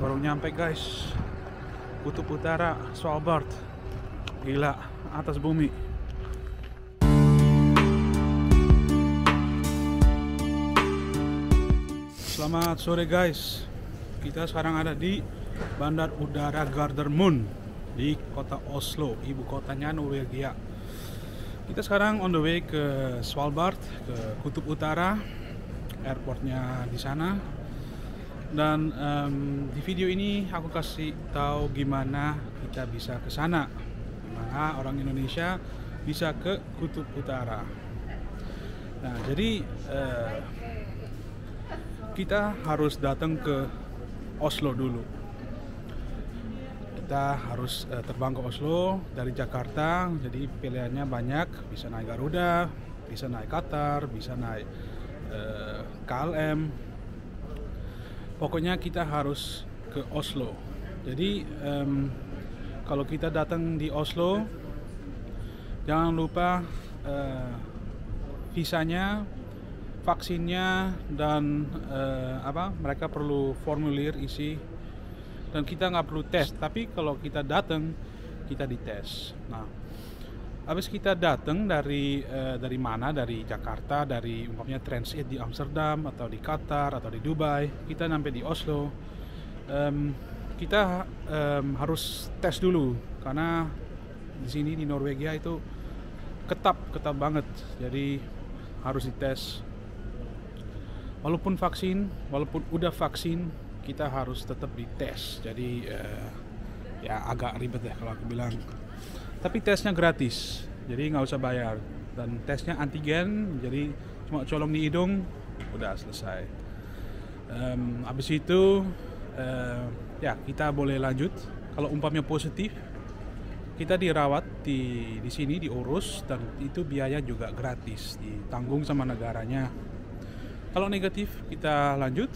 Baru nyampe guys, Kutub Utara, Svalbard. Gila, atas bumi. Selamat sore guys. Kita sekarang ada di Bandar Udara Gardermoen di kota Oslo, ibu kotanya Norwegia. Kita sekarang on the way ke Svalbard, ke Kutub Utara. Airportnya di sana. Dan di video ini aku kasih tahu gimana kita bisa ke sana, gimana orang Indonesia bisa ke Kutub Utara. Nah, jadi kita harus datang ke Oslo dulu. Kita harus terbang ke Oslo dari Jakarta. Jadi pilihannya banyak, bisa naik Garuda, bisa naik Qatar, bisa naik KLM. Pokoknya kita harus ke Oslo. Jadi kalau kita datang di Oslo, jangan lupa visanya, vaksinnya, dan mereka perlu formulir isi. Dan kita nggak perlu tes. Tapi kalau kita datang, kita dites. Nah, habis kita datang dari mana? Dari Jakarta, dari umpamanya transit di Amsterdam atau di Qatar atau di Dubai, kita sampai di Oslo. Kita harus tes dulu karena di sini di Norwegia itu ketat banget. Jadi harus dites. Walaupun udah vaksin, kita harus tetap dites. Jadi ya agak ribet ya kalau aku bilang. Tapi tesnya gratis, jadi nggak usah bayar. Dan tesnya antigen, jadi cuma colong di hidung, udah selesai. Habis itu ya kita boleh lanjut. Kalau umpamanya positif, kita dirawat di sini, diurus, dan itu biaya juga gratis, ditanggung sama negaranya. Kalau negatif, kita lanjut.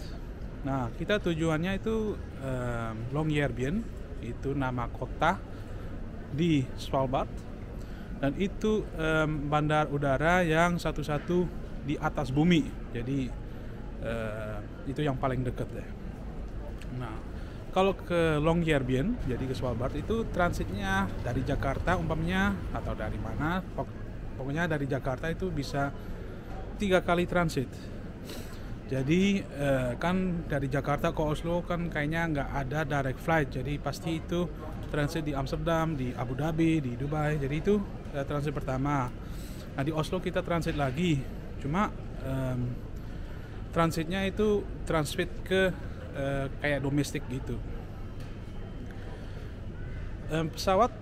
Nah, kita tujuannya itu Longyearbyen, itu nama kota di Svalbard, dan itu bandar udara yang satu-satu di atas bumi. Jadi itu yang paling dekat ya. Nah, kalau ke Longyearbyen, jadi ke Svalbard, itu transitnya dari Jakarta umpamanya, atau dari mana, pokoknya dari Jakarta itu bisa 3 kali transit. Jadi kan dari Jakarta ke Oslo kan kayaknya nggak ada direct flight, jadi pasti itu transit di Amsterdam, di Abu Dhabi, di Dubai. Jadi itu transit pertama. Nah, di Oslo kita transit lagi, cuma transitnya itu transit ke kayak domestik gitu. Pesawat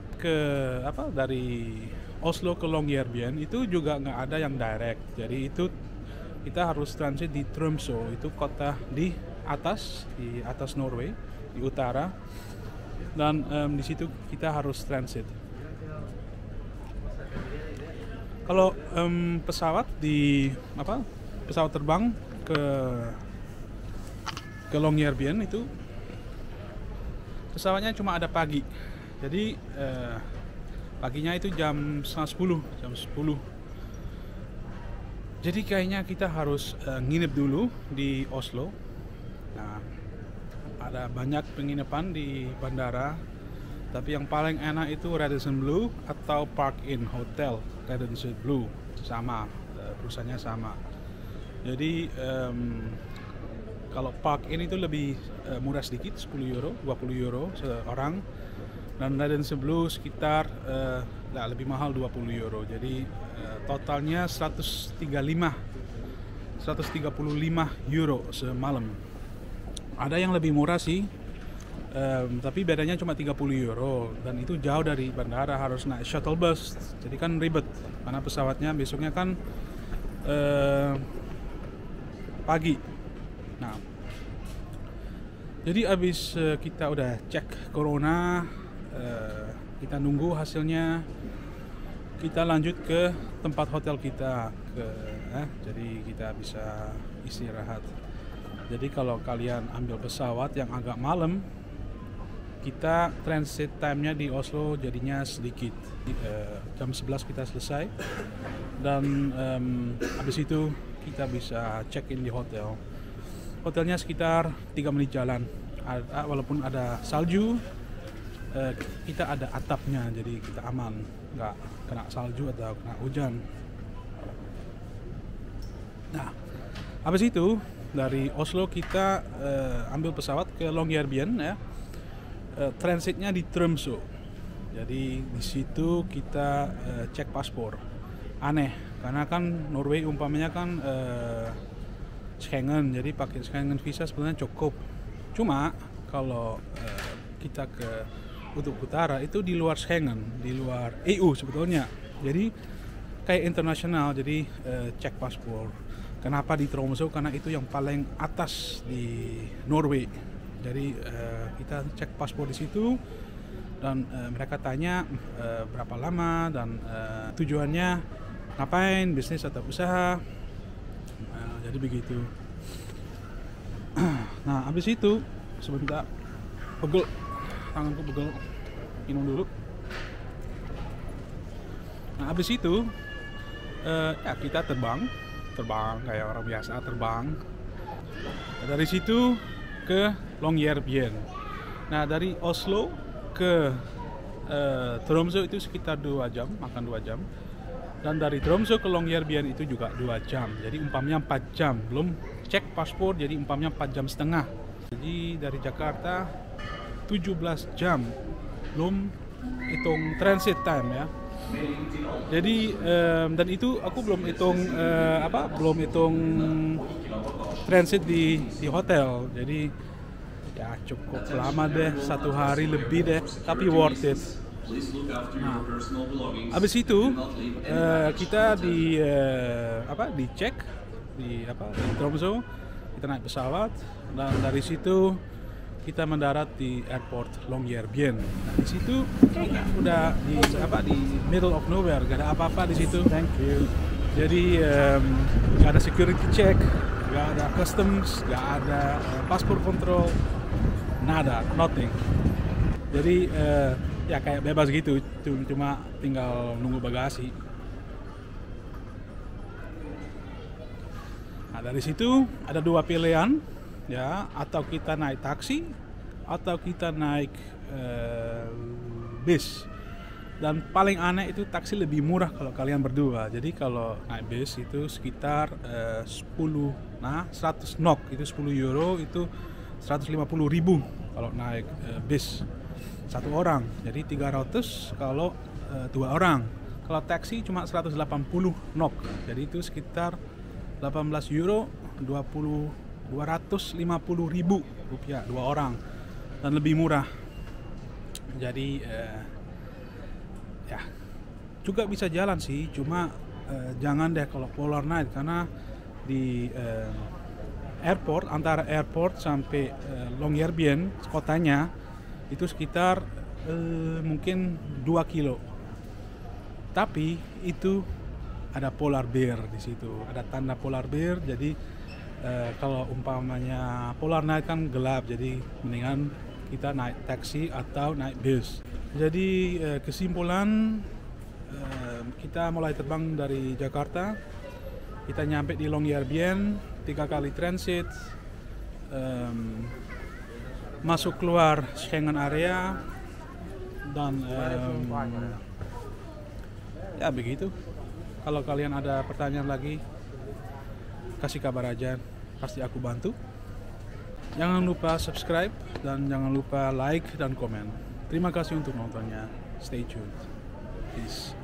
dari Oslo ke Longyearbyen itu juga nggak ada yang direct. Jadi itu kita harus transit di Tromsø, itu kota di atas Norway, di utara. Dan di situ kita harus transit. Kalau pesawat terbang ke Longyearbyen itu pesawatnya cuma ada pagi. Jadi paginya itu jam 10. Jadi kayaknya kita harus nginep dulu di Oslo. Nah, ada banyak penginapan di bandara, tapi yang paling enak itu Radisson Blu atau Park Inn Hotel. Radisson Blu sama, perusahaannya sama. Jadi kalau Park Inn itu lebih murah sedikit, 10 euro, 20 euro seorang. Dan Radisson Blu sekitar lebih mahal, 20 euro. Jadi totalnya 135 euro semalam. Ada yang lebih murah sih, tapi bedanya cuma 30 euro. Dan itu jauh dari bandara, harus naik shuttle bus. Jadi kan ribet, karena pesawatnya besoknya kan pagi. Nah, jadi abis kita udah cek corona, kita nunggu hasilnya, kita lanjut ke tempat hotel kita. Jadi kita bisa istirahat. Jadi kalau kalian ambil pesawat yang agak malam, kita transit time-nya di Oslo jadinya sedikit. Jam 11 kita selesai, dan habis itu kita bisa check in di hotel. Hotelnya sekitar 3 menit jalan walaupun ada salju, kita ada atapnya, jadi kita aman, nggak kena salju atau kena hujan. Nah, habis itu dari Oslo kita ambil pesawat ke Longyearbyen ya. Transitnya di Tromsø. Jadi di situ kita cek paspor. Aneh, karena kan Norway umpamanya kan Schengen, jadi pakai Schengen visa sebenarnya cukup. Cuma kalau kita ke Kutub Utara itu di luar Schengen, di luar EU sebetulnya. Jadi kayak internasional, jadi cek paspor. Kenapa di Tromsø? Karena itu yang paling atas di Norway. Jadi kita cek paspor di situ dan mereka tanya berapa lama dan tujuannya ngapain, bisnis atau usaha. Jadi begitu. Nah, habis itu sebentar, pegel, tanganku pegel, minum dulu. Nah, habis itu ya kita terbang kayak orang biasa terbang. Dari situ ke Longyearbyen. Nah, dari Oslo ke Tromsø itu sekitar 2 jam, makan 2 jam. Dan dari Tromsø ke Longyearbyen itu juga 2 jam. Jadi umpamanya 4 jam, belum cek paspor, jadi umpamanya 4 jam setengah. Jadi dari Jakarta 17 jam, belum hitung transit time ya. Jadi dan itu aku belum hitung belum hitung transit di hotel. Jadi ya cukup lama deh, 1 hari lebih deh, tapi worth it. Nah, habis itu kita dicek di Tromsø, kita naik pesawat dan dari situ kita mendarat di airport Longyearbyen. Nah, di situ udah di middle of nowhere, gak ada apa-apa di situ. Thank you. Jadi gak ada security check, gak ada customs, gak ada paspor control, nada, nothing. Jadi ya kayak bebas gitu, cuma tinggal nunggu bagasi. Nah, dari situ ada 2 pilihan ya, atau kita naik taksi atau kita naik bis. Dan paling aneh itu taksi lebih murah kalau kalian berdua. Jadi kalau naik bis itu sekitar 100 NOK itu 10 euro, itu 150.000 kalau naik bis 1 orang, jadi 300 kalau 2 orang. Kalau taksi cuma 180 NOK, jadi itu sekitar 18 euro, 250.000 rupiah 2 orang, dan lebih murah. Jadi ya juga bisa jalan sih, cuma jangan deh kalau Polar Night, karena di airport, antara airport sampai Longyearbyen kotanya itu sekitar mungkin 2 kilo. Tapi itu ada polar bear di situ, ada tanda polar bear. Jadi kalau umpamanya Polar Night kan gelap, jadi mendingan kita naik taksi atau naik bis. Jadi kesimpulan, kita mulai terbang dari Jakarta, kita nyampe di Longyearbyen, 3 kali transit, masuk keluar Schengen area, dan ya begitu. Kalau kalian ada pertanyaan lagi, kasih kabar aja, pasti aku bantu. Jangan lupa subscribe dan jangan lupa like dan komen. Terima kasih untuk nontonnya. Stay tuned. Peace.